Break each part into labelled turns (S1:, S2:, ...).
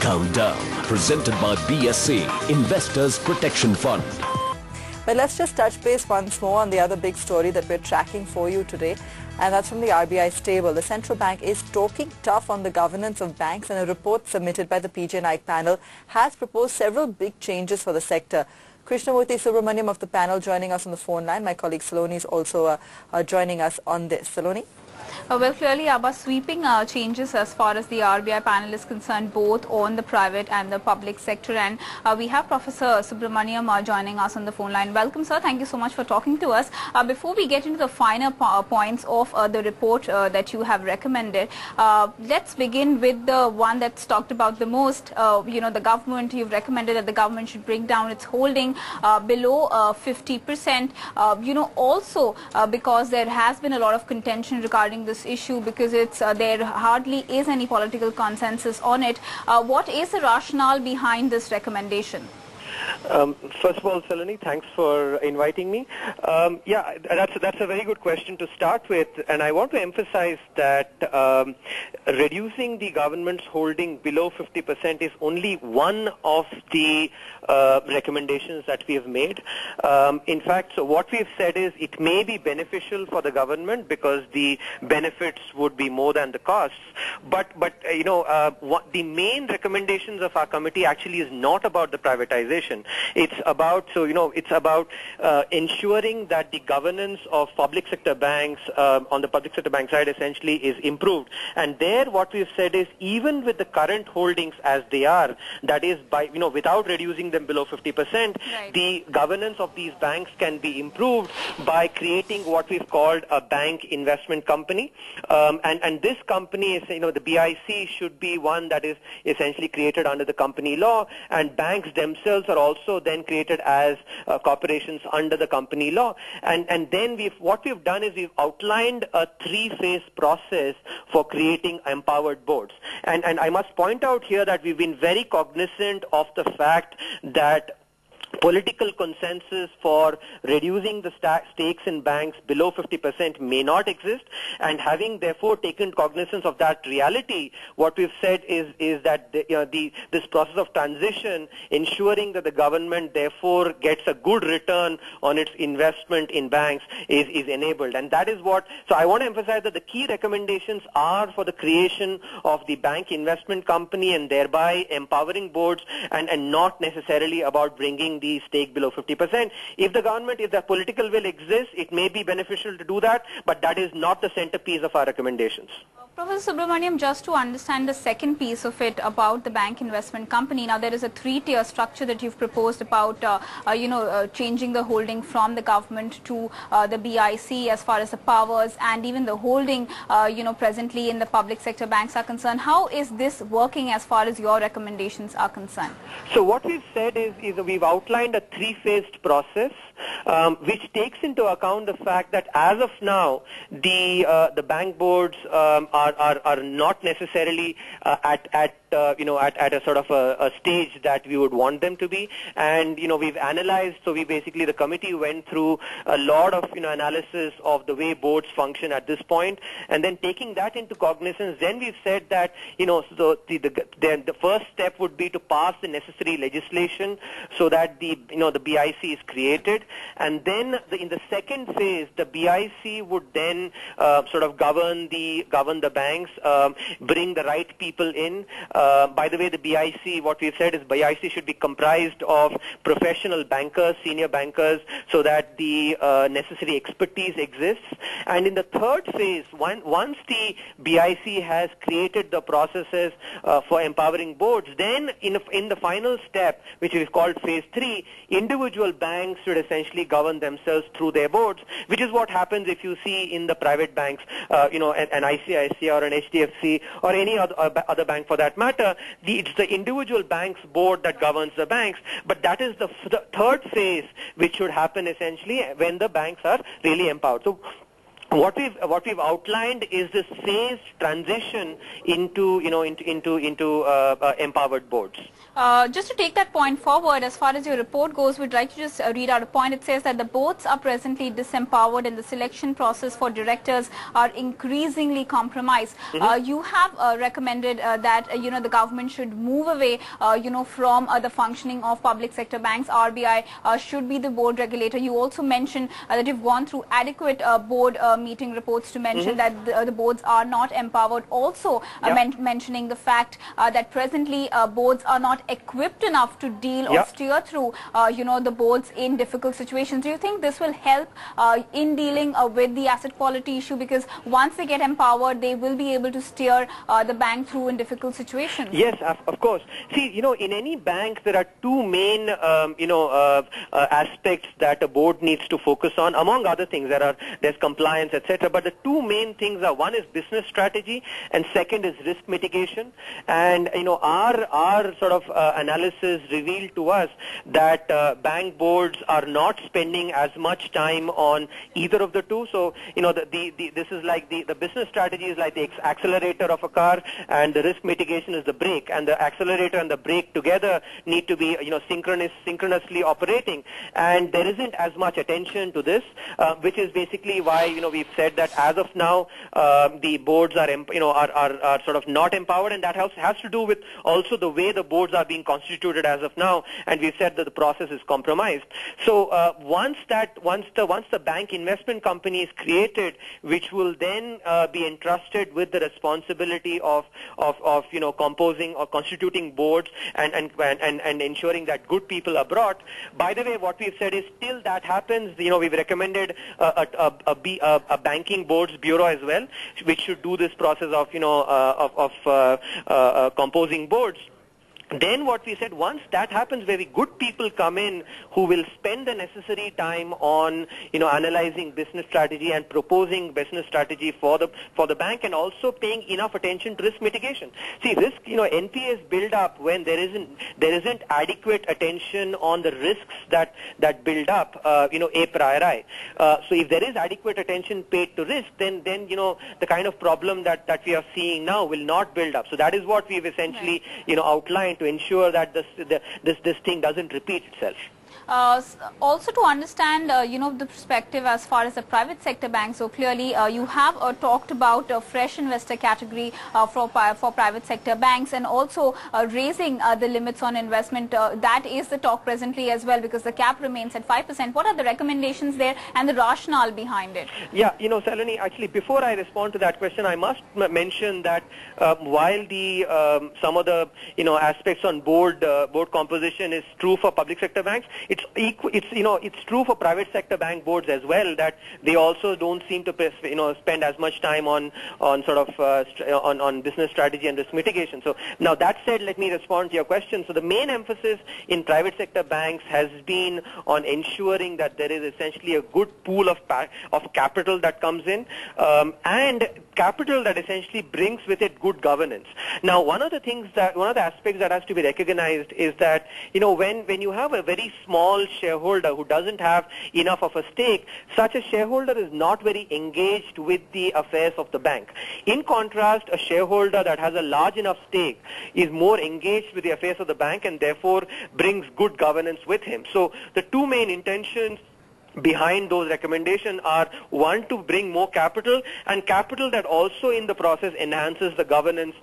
S1: Countdown, presented by BSC, Investors Protection Fund.
S2: But let's just touch base once more on the other big story that we're tracking for you today, and that's from the RBI stable. The central bank is talking tough on the governance of banks, and a report submitted by the PJ Naik panel has proposed several big changes for the sector. Krishnamurthy Subramaniam of the panel joining us on the phone line. My colleague Saloni is also joining us on this. Saloni?
S3: Well, clearly, Abba, sweeping changes as far as the RBI panel is concerned, both on the private and the public sector. And we have Professor Subramaniam joining us on the phone line. Welcome, sir. Thank you so much for talking to us. Before we get into the finer points of the report that you have recommended, let's begin with the one that's talked about the most. The government, you've recommended that the government should bring down its holding below 50%. Also because there has been a lot of contention regarding this issue, because there hardly is any political consensus on it. What is the rationale behind this recommendation?
S4: First of all, Saloni, thanks for inviting me. Yeah, that's a very good question to start with, and I want to emphasize that reducing the government's holding below 50% is only one of the recommendations that we have made. In fact, so what we've said is it may be beneficial for the government because the benefits would be more than the costs. But what the main recommendations of our committee actually is not about the privatization. It's about ensuring that the governance of public sector banks on the public sector bank side essentially is improved. And there, what we've said is even with the current holdings as they are, that is by without reducing them below 50%,
S3: right,
S4: the governance of these banks can be improved by creating what we've called a bank investment company. And this company is, the BIC should be one that is essentially created under the company law, and banks themselves are also then created as corporations under the company law. And then what we've done is we've outlined a three-phase process for creating empowered boards. And I must point out here that we've been very cognizant of the fact that political consensus for reducing the stakes in banks below 50% may not exist, and having therefore taken cognizance of that reality, what we've said is that this process of transition, ensuring that the government therefore gets a good return on its investment in banks is enabled. And that is what, so I want to emphasize that the key recommendations are for the creation of the bank investment company and thereby empowering boards, and not necessarily about bringing the stake below 50%. If the political will exists, it may be beneficial to do that, but that is not the centerpiece of our recommendations.
S3: Professor Subramaniam, just to understand the second piece of it about the bank investment company, now there is a three-tier structure that you've proposed about, changing the holding from the government to the BIC as far as the powers and even the holding, presently in the public sector banks are concerned. How is this working as far as your recommendations are concerned?
S4: So what we've said is we've outlined a three-phased process, which takes into account the fact that as of now, the bank boards are not necessarily at a sort of a stage that we would want them to be. And we've analyzed, so the committee went through a lot of analysis of the way boards function at this point, and then taking that into cognizance, then we've said that the first step would be to pass the necessary legislation so that the BIC is created, and then in the second phase the BIC would then sort of govern the banks, bring the right people in. By the way, the BIC, what we've said is BIC should be comprised of professional bankers, senior bankers, so that the necessary expertise exists. And in the third phase, once the BIC has created the processes for empowering boards, then in the final step, which is called phase 3, individual banks should essentially govern themselves through their boards, which is what happens if you see in the private banks, an ICICI or an HDFC or any other bank for that matter. It's the individual bank's board that governs the banks, but that is the third phase which should happen essentially when the banks are really empowered. So what we've outlined is this phased transition into empowered boards.
S3: Just to take that point forward, as far as your report goes, we'd like to just read out a point. It says that the boards are presently disempowered and the selection process for directors are increasingly compromised. You have recommended that the government should move away from the functioning of public sector banks. RBI should be the board regulator. You also mentioned that you've gone through adequate board meeting reports to mention that the boards are not empowered. Also mentioning the fact that presently boards are not equipped enough to deal or steer through the boards in difficult situations. Do you think this will help in dealing with the asset quality issue, because once they get empowered they will be able to steer the bank through in difficult situations?
S4: Yes, of course. See, in any bank there are two main aspects that a board needs to focus on. Among other things, there's compliance, etc. But the two main things are, one is business strategy and second is risk mitigation. And our sort of analysis revealed to us that bank boards are not spending as much time on either of the two. So this is like the business strategy is like the accelerator of a car, and the risk mitigation is the brake, and the accelerator and the brake together need to be synchronously operating, and there isn't as much attention to this, which is basically why we've said that as of now the boards are sort of not empowered, and that has to do with also the way the boards are being constituted as of now, and we've said that the process is compromised. So once the bank investment company is created, which will then be entrusted with the responsibility of composing or constituting boards and ensuring that good people are brought. By the way, what we've said is, till that happens, we've recommended a banking boards bureau as well, which should do this process of composing boards. Then what we said, once that happens, very good people come in who will spend the necessary time on analyzing business strategy and proposing business strategy for the bank, and also paying enough attention to risk mitigation. See, risk NPAs build up when there isn't adequate attention on the risks that build up a priori. So if there is adequate attention paid to risk, then the kind of problem that we are seeing now will not build up. So that is what we've essentially outlined to ensure that this thing doesn't repeat itself.
S3: Also to understand, the perspective as far as the private sector banks. So clearly, you have talked about a fresh investor category for private sector banks, and also raising the limits on investment. That is the talk presently as well, because the cap remains at 5%. What are the recommendations there and the rationale behind it?
S4: Yeah, Saloni, actually, before I respond to that question, I must mention that while the some of the aspects on board composition is true for public sector banks, it's true for private sector bank boards as well, that they also don't seem to spend as much time on business strategy and risk mitigation. So now that said, let me respond to your question. So the main emphasis in private sector banks has been on ensuring that there is essentially a good pool of capital that comes in, and capital that essentially brings with it good governance. Now, one of the aspects that has to be recognized is that when you have a very small shareholder who doesn't have enough of a stake, such a shareholder is not very engaged with the affairs of the bank. In contrast, a shareholder that has a large enough stake is more engaged with the affairs of the bank, and therefore brings good governance with him. So the two main intentions behind those recommendations are, one, to bring more capital, and capital that also in the process enhances the governance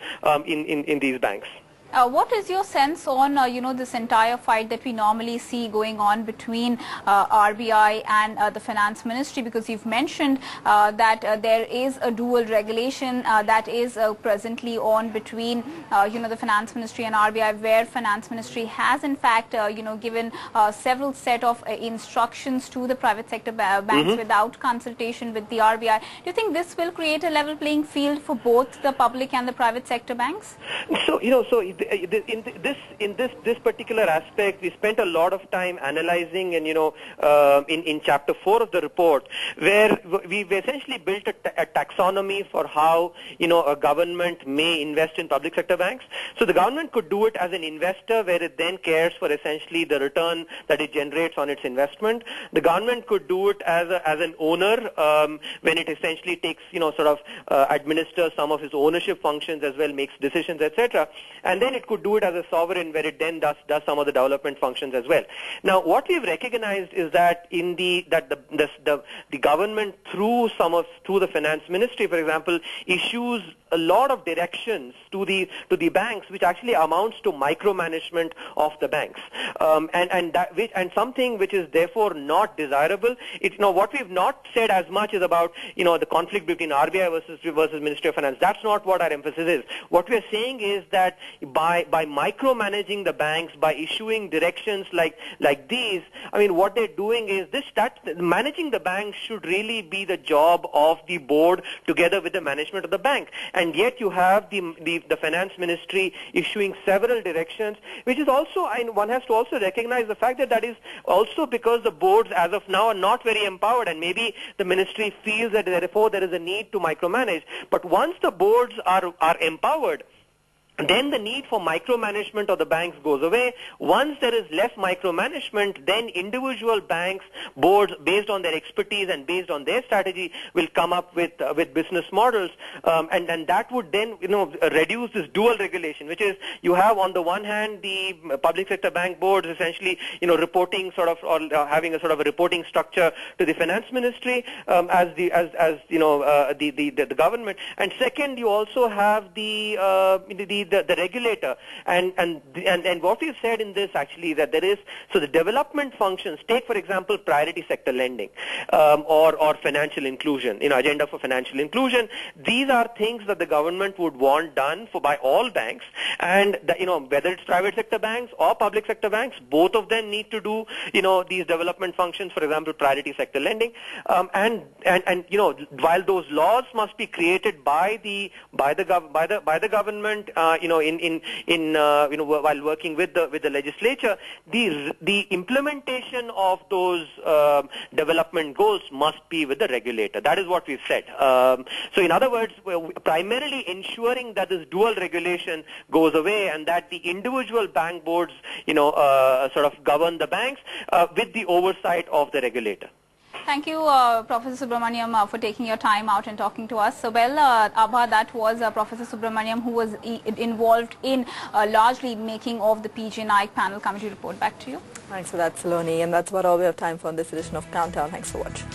S4: in these banks.
S3: What is your sense on, this entire fight that we normally see going on between RBI and the Finance Ministry? Because you've mentioned that there is a dual regulation that is presently on between, the Finance Ministry and RBI, where Finance Ministry has in fact, given several set of instructions to the private sector banks without consultation with the RBI. Do you think this will create a level playing field for both the public and the private sector banks?
S4: So, this particular aspect, we spent a lot of time analyzing, and in chapter 4 of the report, where we've essentially built a taxonomy for how a government may invest in public sector banks. So the government could do it as an investor, where it then cares for essentially the return that it generates on its investment. The government could do it as an owner, when it essentially takes administers some of its ownership functions as well, makes decisions, etc. And then it could do it as a sovereign, where it then does some of the development functions as well. Now, what we've recognized is that the government through the finance ministry, for example, issues a lot of directions to the banks, which actually amounts to micromanagement of the banks, and something which is therefore not desirable. What we've not said as much is about the conflict between RBI versus Ministry of Finance. That's not what our emphasis is. What we are saying is that by micromanaging the banks, by issuing directions like these, what they're doing is managing the bank should really be the job of the board together with the management of the bank. And yet you have the finance ministry issuing several directions, which is also, one has to also recognize the fact that is also because the boards as of now are not very empowered, and maybe the ministry feels that therefore there is a need to micromanage. But once the boards are empowered, then the need for micromanagement of the banks goes away. Once there is less micromanagement, then individual banks, boards, based on their expertise and based on their strategy, will come up with business models, and that would then reduce this dual regulation, which is you have on the one hand the public sector bank boards essentially reporting or having a sort of a reporting structure to the finance ministry as the government, and second you also have the regulator, and what we've said in this actually that there is, so the development functions, take for example priority sector lending or financial inclusion, agenda for financial inclusion. These are things that the government would want done by all banks, and whether it's private sector banks or public sector banks, both of them need to do these development functions, for example priority sector lending, and while those laws must be created by the government, while working with the legislature, the implementation of those development goals must be with the regulator. That is what we've said. So in other words, primarily ensuring that this dual regulation goes away and that the individual bank boards, sort of govern the banks with the oversight of the regulator.
S3: Thank you, Professor Subramaniam, for taking your time out and talking to us. So, Abha, that was Professor Subramaniam, who was involved in largely making of the PG Naik panel committee report. Back to you.
S2: Thanks for that, Saloni. And that's about all we have time for in this edition of Countdown. Thanks for watching.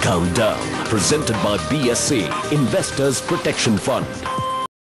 S1: Countdown, presented by BSE, Investors Protection Fund.